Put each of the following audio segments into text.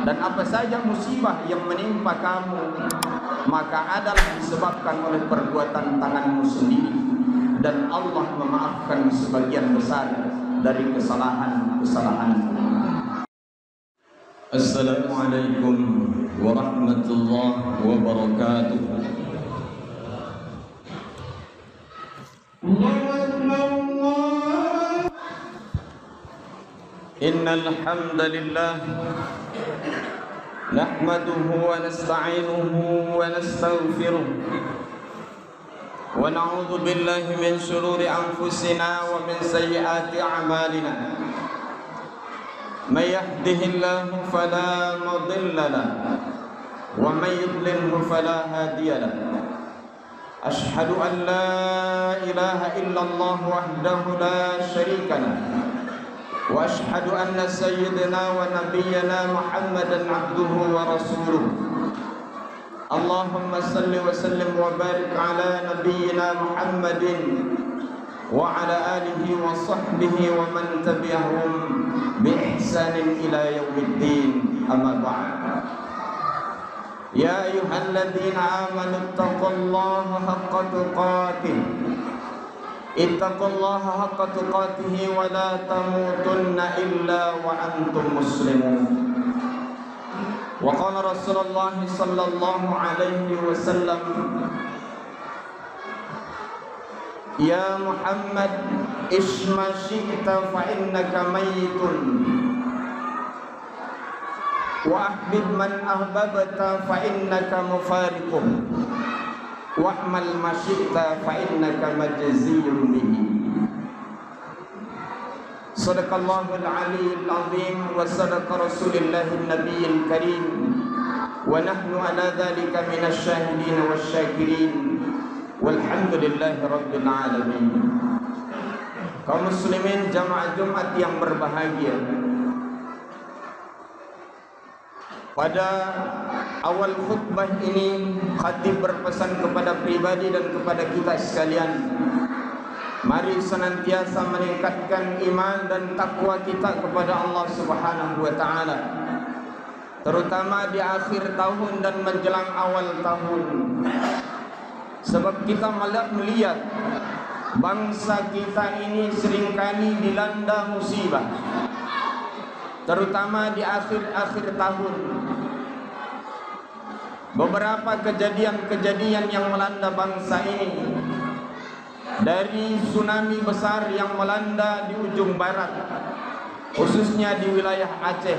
Dan apa saja musibah yang menimpa kamu, maka adalah disebabkan oleh perbuatan tanganmu sendiri. Dan Allah memaafkan sebagian besar dari kesalahan-kesalahanmu. Assalamualaikum warahmatullahi wabarakatuh. Innal hamdalillah nahmaduhu wa nasta'inuhu wa nastaghfiruh wa na'udzu billahi min shururi anfusina wa min sayyiati a'malina. May yahdihillahu fala mudilla lahu wa may yudlilhu fala hadiya lahu. Ashhadu an la ilaha illallah wahdahu la syarika lahu wa ashhadu anna sayyidina wa nabiyyana Muhammadan abduhu wa rasuluh. Allahumma salli wa sallim wa barik ala nabiyyina Muhammadin wa ala alihi wa sahbihi wa man tabi'ahum bi ihsanin ila yaumiddin. Amma ba'd. Ya ayyuhalladzina amanu taqullaha haqqa tuqatih. Ittaqullaha haqqa tuqatih wa la tamutunna illa wa antum muslimun. Wa qala Rasulullah sallallahu alaihi wasallam, Ya Muhammad, ishma syi'ta fa innaka mayyitun wa ahbib man ahbabta fa innaka mufariquh wa'mal ma syi'ta fa innaka majziyun bihi. Sadaqallahul aliyyil azim wa sadaqa rasulillahin nabiyil karim wa nahnu ala dhalika minasy syahidin wasyakirin walhamdulillahi rabbil alamin. Kaum muslimin jamaah Jumat yang berbahagia, pada awal khutbah ini khatib berpesan kepada pribadi dan kepada kita sekalian, mari senantiasa meningkatkan iman dan takwa kita kepada Allah Subhanahu wa taala, terutama di akhir tahun dan menjelang awal tahun. Sebab kita melihat bangsa kita ini seringkali dilanda musibah, terutama di akhir-akhir tahun. Beberapa kejadian-kejadian yang melanda bangsa ini, dari tsunami besar yang melanda di ujung barat, khususnya di wilayah Aceh,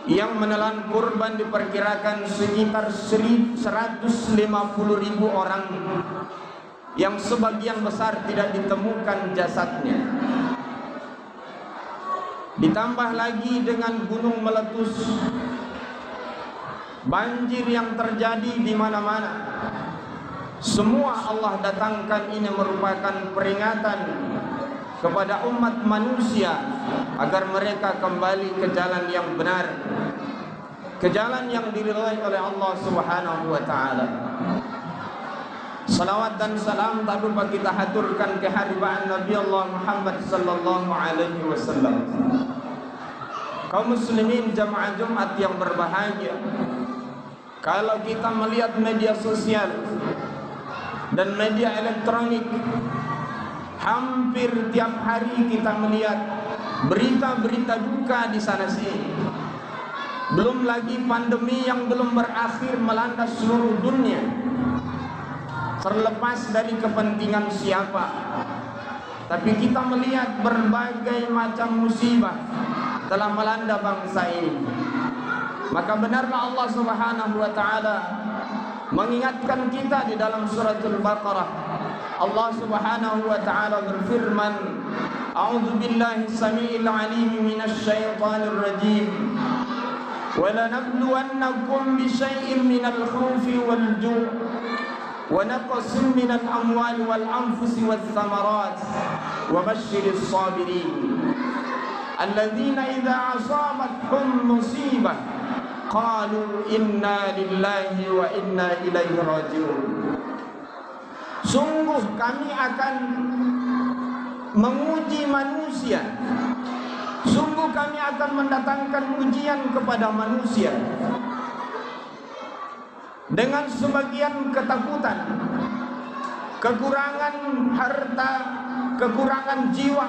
yang menelan korban diperkirakan sekitar 150.000 orang, yang sebagian besar tidak ditemukan jasadnya. Ditambah lagi dengan gunung meletus, banjir yang terjadi di mana-mana. Semua Allah datangkan ini merupakan peringatan kepada umat manusia agar mereka kembali ke jalan yang benar, ke jalan yang diridhai oleh Allah Subhanahu wa taala. Salawat dan salam tak lupa kita haturkan ke haribaan Nabi Allah Muhammad sallallahu alaihi wasallam. Kaum muslimin jamaah Jumat yang berbahagia, kalau kita melihat media sosial dan media elektronik, hampir tiap hari kita melihat berita-berita duka di sana sini. Belum lagi pandemi yang belum berakhir melanda seluruh dunia, terlepas dari kepentingan siapa. Tapi kita melihat berbagai macam musibah telah melanda bangsa ini. Maka benarlah Allah Subhanahu wa taala mengingatkan kita di dalam suratul Baqarah. Allah Subhanahu wa taala berfirman, A'udzu billahi samii'il 'aliim minasy syaithaanir rajiim. Wa lanabluwannakum bisyai'in minal khaufi wal ju' wa naqsin minal amwali wal anfusi wath thamarat wa basyyiris sabirin alladzina idza asabatuhum musibah qalu inna lillahi wa inna ilaihi raji'un. Sungguh kami akan menguji manusia Sungguh kami akan mendatangkan ujian kepada manusia dengan sebagian ketakutan, kekurangan harta, kekurangan jiwa,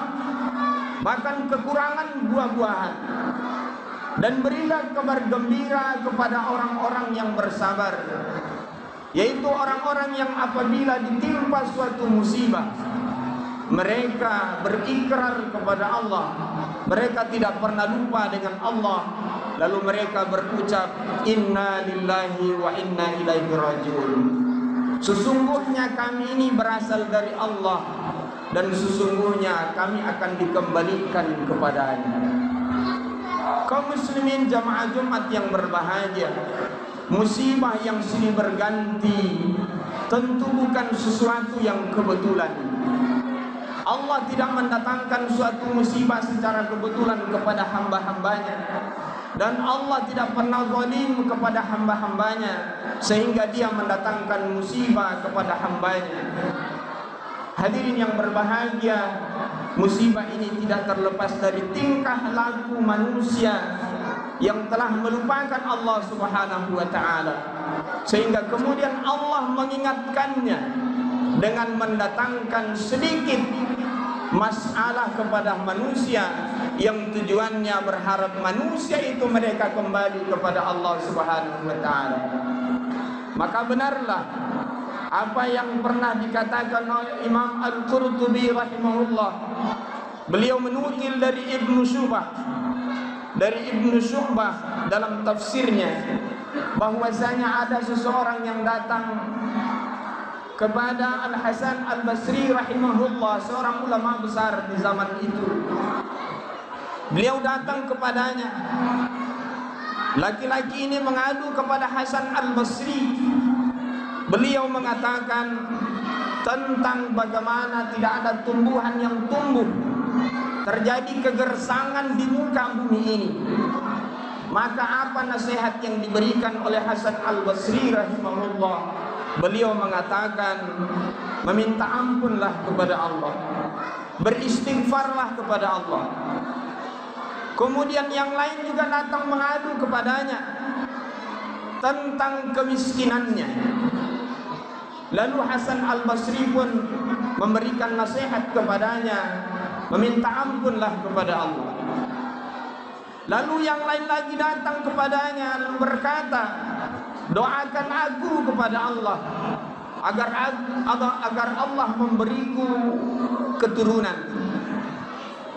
bahkan kekurangan buah-buahan. Dan berilah kabar gembira kepada orang-orang yang bersabar, yaitu orang-orang yang apabila ditimpa suatu musibah, mereka berikrar kepada Allah, mereka tidak pernah lupa dengan Allah, lalu mereka berucap, inna lillahi wa inna ilaihi rajiun. Sesungguhnya kami ini berasal dari Allah, dan sesungguhnya kami akan dikembalikan kepadanya. Kaum muslimin jamaah Jumat yang berbahagia, musibah yang silih berganti tentu bukan sesuatu yang kebetulan. Allah tidak mendatangkan suatu musibah secara kebetulan kepada hamba-hambanya, dan Allah tidak pernah zalim kepada hamba-hambanya sehingga dia mendatangkan musibah kepada hambanya. Hadirin yang berbahagia, musibah ini tidak terlepas dari tingkah laku manusia yang telah melupakan Allah Subhanahu wa ta'ala, sehingga kemudian Allah mengingatkannya dengan mendatangkan sedikit masalah kepada manusia yang tujuannya berharap manusia itu mereka kembali kepada Allah Subhanahu wa ta'ala. Maka benarlah apa yang pernah dikatakan oleh Imam Al-Qurtubi rahimahullah. Beliau menukil dari Ibnu Syu'bah dalam tafsirnya bahwasanya ada seseorang yang datang kepada Al-Hasan Al-Basri rahimahullah, seorang ulama besar di zaman itu. Beliau datang kepadanya. Laki-laki ini mengadu kepada Hasan Al-Basri. Beliau mengatakan tentang bagaimana tidak ada tumbuhan yang tumbuh, terjadi kegersangan di muka bumi ini. Maka apa nasihat yang diberikan oleh Hasan Al-Basri rahimahullah? Beliau mengatakan, meminta ampunlah kepada Allah, beristighfarlah kepada Allah. Kemudian yang lain juga datang mengadu kepadanya tentang kemiskinannya. Lalu Hasan Al-Basri pun memberikan nasihat kepadanya, meminta ampunlah kepada Allah. Lalu yang lain lagi datang kepadanya lalu berkata, doakan aku kepada Allah agar Allah memberiku keturunan.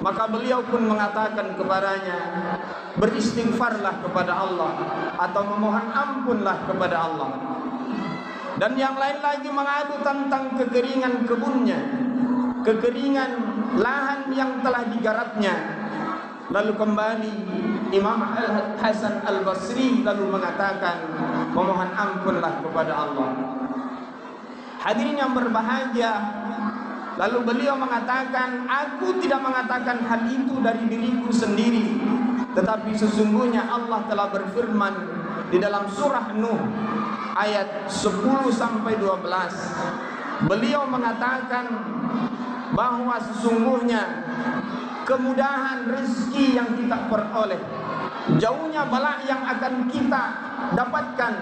Maka beliau pun mengatakan kepadanya, beristighfarlah kepada Allah atau memohon ampunlah kepada Allah. Dan yang lain lagi mengadu tentang kekeringan kebunnya, kekeringan lahan yang telah digarapnya. Lalu kembali Imam Hasan Al-Basri lalu mengatakan, memohon ampunlah kepada Allah. Hadirin yang berbahagia, lalu beliau mengatakan, aku tidak mengatakan hal itu dari diriku sendiri, tetapi sesungguhnya Allah telah berfirman di dalam surah Nuh ayat 10-12. Beliau mengatakan bahwa sesungguhnya kemudahan rezeki yang kita peroleh, jauhnya bala yang akan kita dapatkan,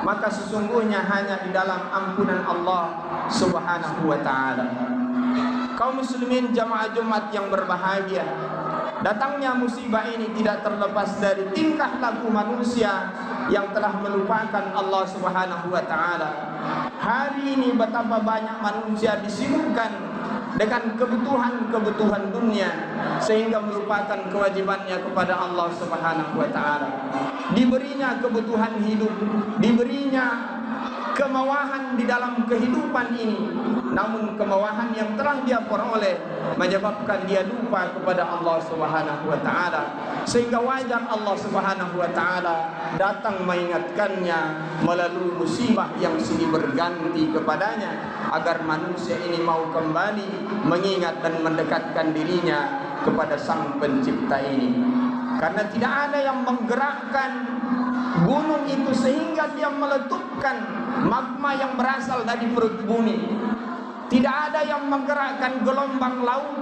maka sesungguhnya hanya di dalam ampunan Allah Subhanahu wa ta'ala. Kaum muslimin jamaah Jumat yang berbahagia, datangnya musibah ini tidak terlepas dari tingkah laku manusia yang telah melupakan Allah Subhanahu wa ta'ala. Hari ini betapa banyak manusia disibukkan dengan kebutuhan-kebutuhan dunia sehingga melupakan kewajibannya kepada Allah Subhanahu wa ta'ala. Diberinya kebutuhan hidup, diberinya kemawahan di dalam kehidupan ini, namun kemawahan yang telah dia peroleh menyebabkan dia lupa kepada Allah Subhanahu wa ta'ala, sehingga wajar Allah Subhanahu wa ta'ala datang mengingatkannya melalui musibah yang silih berganti kepadanya, agar manusia ini mau kembali mengingat dan mendekatkan dirinya kepada Sang Pencipta ini. Karena tidak ada yang menggerakkan gunung itu sehingga dia meletupkan magma yang berasal dari perut bumi. Tidak ada yang menggerakkan gelombang laut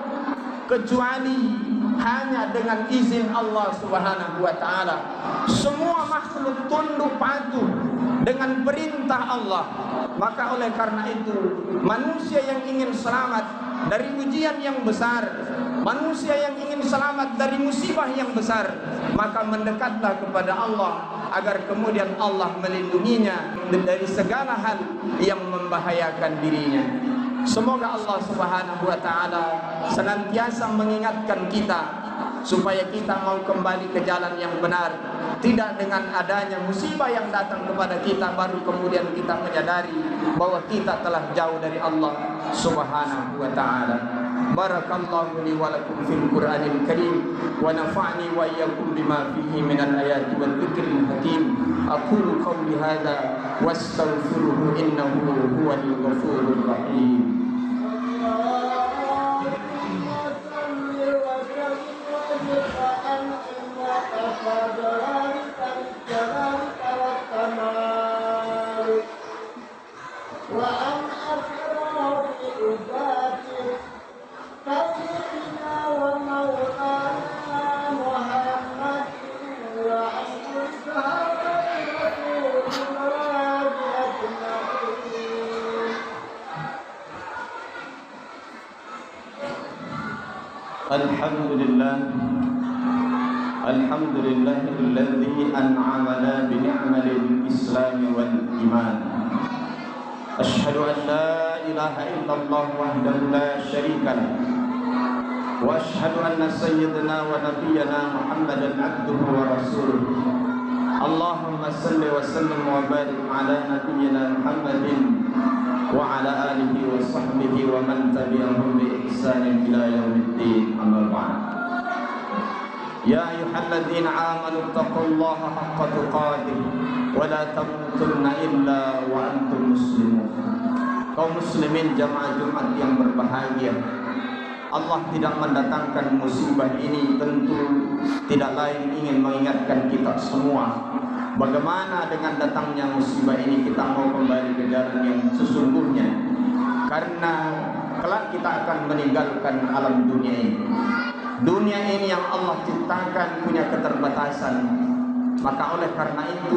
kecuali hanya dengan izin Allah Subhanahu wa taala. Semua makhluk tunduk patuh dengan perintah Allah. Maka oleh karena itu, manusia yang ingin selamat dari ujian yang besar, manusia yang ingin selamat dari musibah yang besar, maka mendekatlah kepada Allah agar kemudian Allah melindunginya dari segala hal yang membahayakan dirinya. Semoga Allah Subhanahu wa taala senantiasa mengingatkan kita supaya kita mau kembali ke jalan yang benar, tidak dengan adanya musibah yang datang kepada kita baru kemudian kita menyadari bahwa kita telah jauh dari Allah Subhanahu wa taala. Barakallahu li wa lakum fil Qur'anil Karim wa nafa'ni wa iyyakum bima fihi minal ayati wal dzikril hakim. Aqulu qawli hadza wastaghfiruhu innahu huwal ghafurur rahim. Alhamdulillahilladzi an'amana bi ni'matil Islam wal iman. Asyhadu an la ilaha illallah wahdahu la syarika lah. Wa asyhadu anna sayyidina wa nabiyyana Muhammadan abduhu wa rasuluh. Allahumma salli wa sallim wa barik ala nabiyyina Muhammadin wa ala alihi wa sahbihi wa man tabi'ahum bi ihsanin ila yaumiddin. Amma ba'd. Ya ayyuhalladzina amanu taqullaha haqqa tuqatih wa la tamutunna illa wa antum muslimun. Kaum muslimin jamaah Jumat yang berbahagia, Allah tidak mendatangkan musibah ini tentu tidak lain ingin mengingatkan kita semua bagaimana dengan datangnya musibah ini kita mau kembali ke jalan yang sesungguhnya, karena kelak kita akan meninggalkan alam dunia ini. Dunia ini yang Allah ciptakan punya keterbatasan. Maka oleh karena itu,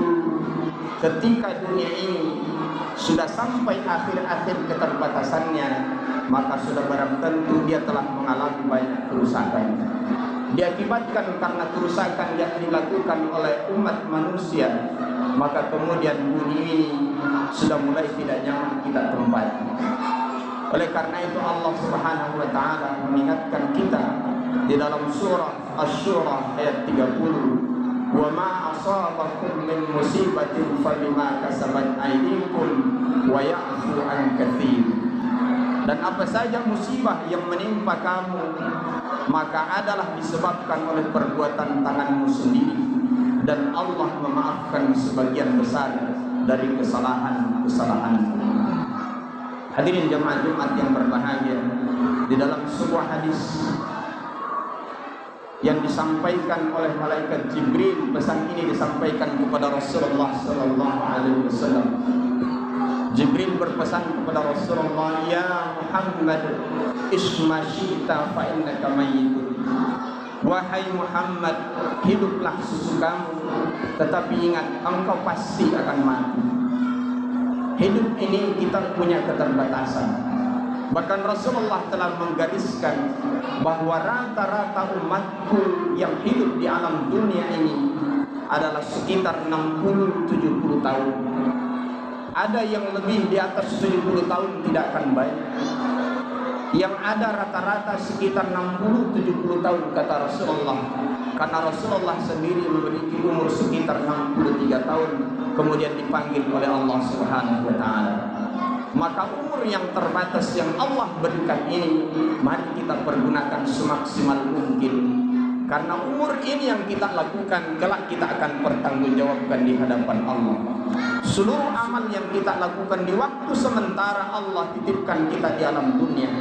ketika dunia ini sudah sampai akhir-akhir keterbatasannya, maka sudah barang tentu dia telah mengalami banyak kerusakan. Diakibatkan karena kerusakan yang dilakukan oleh umat manusia, maka kemudian bumi ini sudah mulai tidak nyaman kita tempati. Oleh karena itu Allah Subhanahu wa taala mengingatkan kita di dalam surah Asy-Syura ayat 30, "Wa ma asabakum min musibatin fabima kasabat aydikum wa ya'fu an katsir." Dan apa saja musibah yang menimpa kamu, maka adalah disebabkan oleh perbuatan tanganmu sendiri, dan Allah memaafkan sebagian besar dari kesalahan-kesalahanmu. Hadirin jemaah Jumat yang berbahagia, di dalam sebuah hadis yang disampaikan oleh malaikat Jibril, pesan ini disampaikan kepada Rasulullah sallallahu alaihi wasallam. Jibril berpesan kepada Rasulullah, "Ya Muhammad, isma syi'ta fa innaka mayyitun." Wahai Muhammad, hiduplah sesukamu, tetapi ingat engkau pasti akan mati. Hidup ini kita punya keterbatasan. Bahkan Rasulullah telah menggariskan bahwa rata-rata umatku yang hidup di alam dunia ini adalah sekitar 60-70 tahun. Ada yang lebih di atas 70 tahun tidak akan baik. Yang ada rata-rata sekitar 60-70 tahun kata Rasulullah. Karena Rasulullah sendiri memiliki umur sekitar 63 tahun kemudian dipanggil oleh Allah Subhanahu wa taala. Maka umur yang terbatas yang Allah berikan ini mari kita pergunakan semaksimal mungkin. Karena umur ini yang kita lakukan kelak kita akan pertanggungjawabkan di hadapan Allah. Seluruh amal yang kita lakukan di waktu sementara Allah titipkan kita di alam dunia,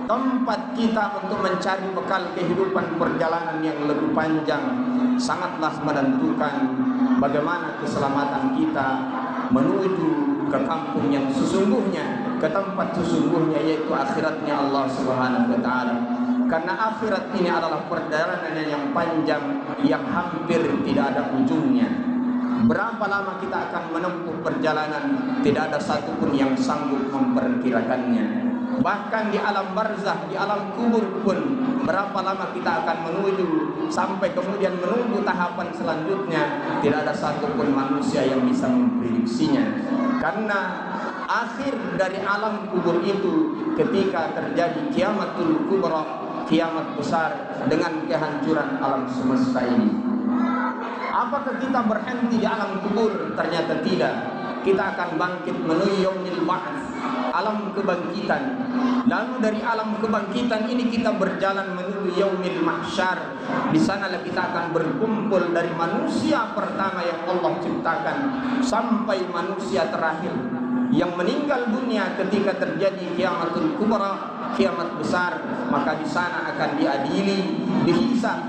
tempat kita untuk mencari bekal kehidupan perjalanan yang lebih panjang, sangatlah menentukan bagaimana keselamatan kita menuju ke kampung yang sesungguhnya, ke tempat sesungguhnya, yaitu akhiratnya Allah Subhanahu wa taala. Karena akhirat ini adalah perjalanan yang panjang, yang hampir tidak ada ujungnya. Berapa lama kita akan menempuh perjalanan, tidak ada satupun yang sanggup memperkirakannya. Bahkan di alam barzah, di alam kubur pun, berapa lama kita akan menuju sampai kemudian menunggu tahapan selanjutnya, tidak ada satupun manusia yang bisa memprediksinya. Karena akhir dari alam kubur itu ketika terjadi kiamatul kubra, kiamat besar dengan kehancuran alam semesta ini. Apakah kita berhenti di alam kubur? Ternyata tidak. Kita akan bangkit menuju yaumil ba'ts, alam kebangkitan. Lalu dari alam kebangkitan ini kita berjalan menuju yaumil mahsyar. Di sanalah kita akan berkumpul dari manusia pertama yang Allah ciptakan sampai manusia terakhir yang meninggal dunia ketika terjadi kiamatul kubra, kiamat besar. Maka di sana akan diadili, dihisab,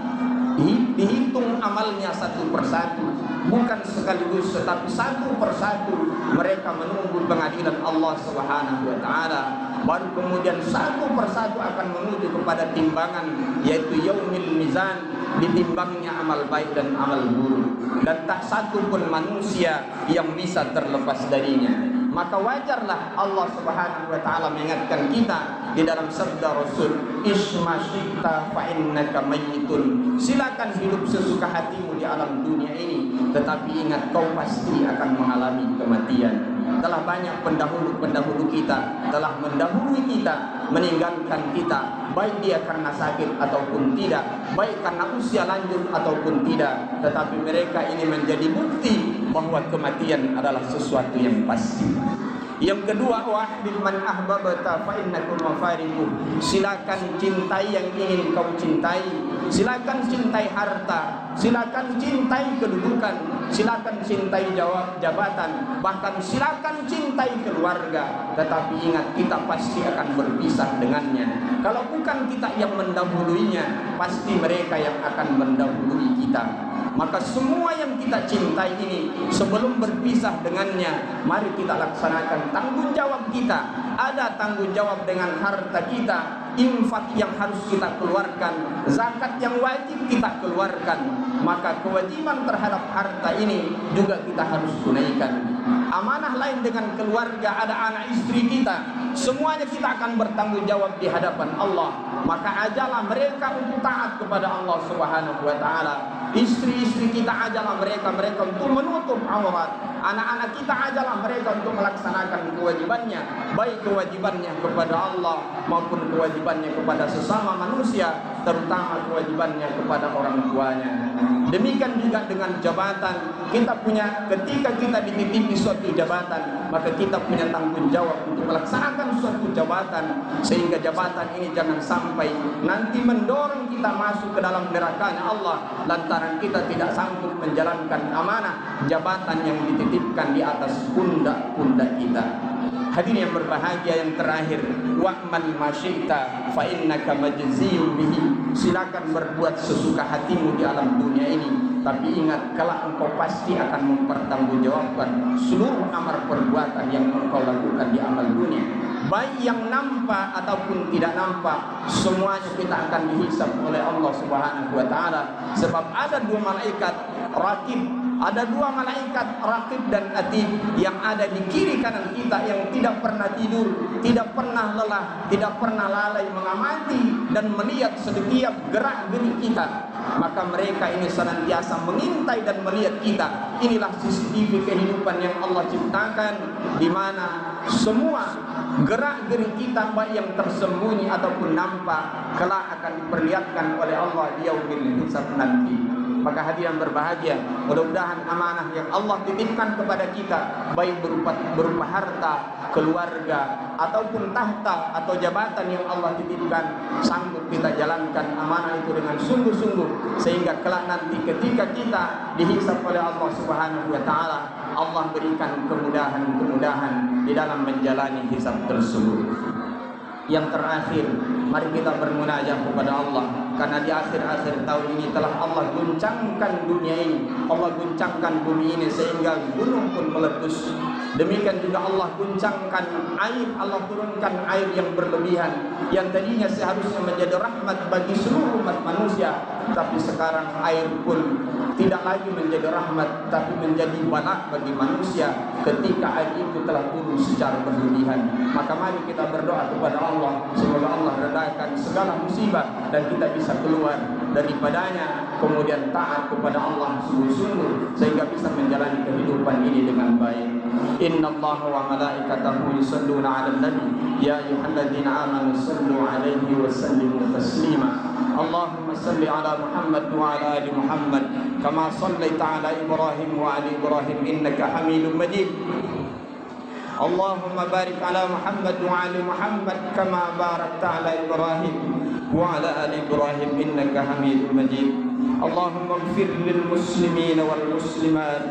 dihitung amalnya satu persatu, bukan sekaligus tetapi satu persatu. Mereka menunggu pengadilan Allah Subhanahu wa taala, baru kemudian satu persatu akan menuju kepada timbangan, yaitu yaumil mizan, ditimbangnya amal baik dan amal buruk, dan tak satu pun manusia yang bisa terlepas darinya. Maka wajarlah Allah Subhanahu wa taala mengingatkan kita di dalam sabda Rasul, "Isma syi'ta fa innaka mayyitun." Silakan hidup sesuka hatimu di alam dunia ini, tetapi ingat kau pasti akan mengalami kematian. Telah banyak pendahulu-pendahulu kita telah mendahului kita, meninggalkan kita, baik dia karena sakit ataupun tidak, baik karena usia lanjut ataupun tidak, tetapi mereka ini menjadi bukti bahwa kematian adalah sesuatu yang pasti. Yang kedua, wahbib man ahbabta fa innakum mafariqu. Silakan cintai yang ingin kau cintai, silakan cintai harta, silakan cintai kedudukan, silakan cintai jabatan, bahkan silakan cintai keluarga, tetapi ingat kita pasti akan berpisah dengannya. Kalau bukan kita yang mendahuluinya, pasti mereka yang akan mendahului kita. Maka semua yang kita cintai ini sebelum berpisah dengannya, mari kita laksanakan tanggung jawab kita. Ada tanggung jawab dengan harta kita, infak yang harus kita keluarkan, zakat yang wajib kita keluarkan. Maka kewajiban terhadap harta ini juga kita harus tunaikan. Amanah lain dengan keluarga, ada anak istri kita, semuanya kita akan bertanggung jawab di hadapan Allah. Maka ajalah mereka untuk taat kepada Allah Subhanahu wa taala. Istri-istri kita ajalah mereka untuk menutup aurat. Anak-anak kita ajalah mereka untuk melaksanakan kewajibannya, baik kewajibannya kepada Allah maupun kewajibannya kepada sesama manusia, terutama kewajibannya kepada orang tuanya. Demikian juga dengan jabatan. Ketika kita dititipi suatu jabatan, maka kita punya tanggung jawab untuk melaksanakan suatu jabatan, sehingga jabatan ini jangan sampai nanti mendorong kita masuk ke dalam nerakanya Allah lantaran kita tidak sanggup menjalankan amanah jabatan yang dititipkan di atas pundak-pundak kita. Hadirin yang berbahagia, yang terakhir, wa'mal masyi'ta fa innaka majziyun bihi. Silakan berbuat sesuka hatimu di alam dunia ini, tapi ingat kelak engkau pasti akan mempertanggungjawabkan seluruh amal perbuatan yang engkau lakukan di amal dunia, baik yang nampak ataupun tidak nampak. Semuanya kita akan dihisab oleh Allah Subhanahu wa taala, sebab ada dua malaikat raqib, ada dua malaikat raqib dan atid yang ada di kiri kanan kita, yang tidak pernah tidur, tidak pernah lelah, tidak pernah lalai mengamati dan melihat setiap gerak-gerik kita. Maka mereka ini senantiasa mengintai dan melihat kita. Inilah CCTV kehidupan yang Allah ciptakan, di mana semua gerak-gerik kita, baik yang tersembunyi ataupun nampak, kelak akan diperlihatkan oleh Allah di yaumil hisab nanti. Maka hadirin berbahagia, mudah-mudahan amanah yang Allah titipkan kepada kita, baik berupa harta, keluarga, ataupun tahta atau jabatan yang Allah titipkan, sanggup kita jalankan amanah itu dengan sungguh-sungguh, sehingga kelak nanti ketika kita dihisab oleh Allah Subhanahu wa taala, Allah berikan kemudahan-kemudahan di dalam menjalani hisab tersebut. Yang terakhir, mari kita bermunajat kepada Allah. karena di akhir-akhir tahun ini telah Allah guncangkan dunia ini, Allah guncangkan bumi ini sehingga gunung pun meletus. Demikian juga Allah guncangkan air, Allah turunkan air yang berlebihan, yang tadinya seharusnya menjadi rahmat bagi seluruh umat manusia, tapi sekarang air pun tidak lagi menjadi rahmat, tapi menjadi bala bagi manusia ketika air itu telah turun secara berlebihan. Maka mari kita berdoa kepada Allah, semoga Allah redakan segala musibah dan kita bisa keluar daripadanya, kemudian taat kepada Allah sungguh-sungguh sehingga bisa menjalani kehidupan ini dengan baik. Innallaha wa malaikatahu yusholluna 'alan nabi ya ayyuhalladzina amanu shallu 'alaihi wa sallimu taslima. Allahumma salli 'ala Muhammad wa 'ala ali Muhammad kama shallaita 'ala Ibrahim wa 'ala Ibrahim innaka Hamidum Majid. Allahumma barik 'ala Muhammad wa 'ala Muhammad kama barakta 'ala Ibrahim wa 'ala ali Ibrahim innaka Hamidum Majid. اللهم اغفر للمسلمين والمسلمات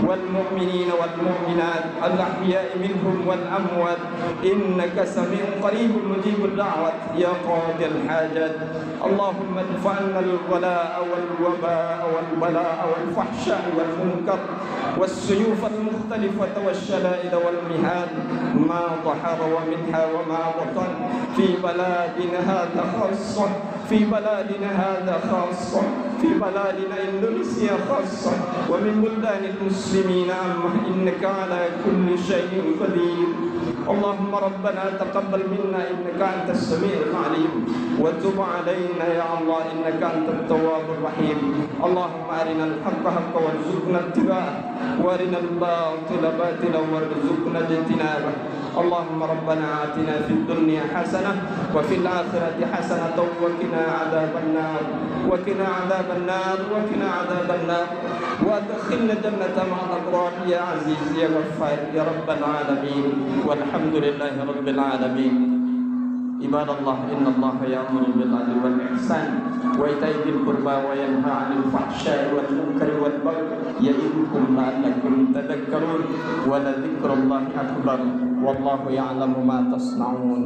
والمؤمنين والمؤمنات الأحياء منهم والأموات إنك سميع قريب مجيب الدعوات يا قاضي الحاجات. اللهم ادفع عنا الغلاء والوباء والبلاء والفحشاء والمنكر والسيوف المختلفة والشدائد والمهان ما ظهر ومنها وما بطن في بلادنا هذا خاصة، في بلادنا هذا خاصة، في بلادنا إندونيسيا خاصة، ومن بلدان المسلمين عامة إنك على كل شيء قدير. اللهم ربنا تقبل منا إنك أنت السميع العليم وتب علينا يا الله إنك أنت التواب الرحيم. اللهم أرنا الحق حقا وارزقنا اتباعه وأرنا الباطل باطلا وارزقنا اجتنابه. اللهم ربنا آتنا في الدنيا حسنة وفي الآخرة حسنة وقنا عذاب النار وقنا عذاب النار وقنا عذاب النار وادخلنا جنة مع الأبرار يا عزيز يا غفار يا رب العالمين والحمد لله رب العالمين. عباد الله إن الله يأمر بالعدل والإحسان وإيتاء ذي القربى وينهى عن الفحشاء والمنكر والبغي يعظكم لعلكم تذكرون ولذكر الله أكبر والله يعلم ما تصنعون.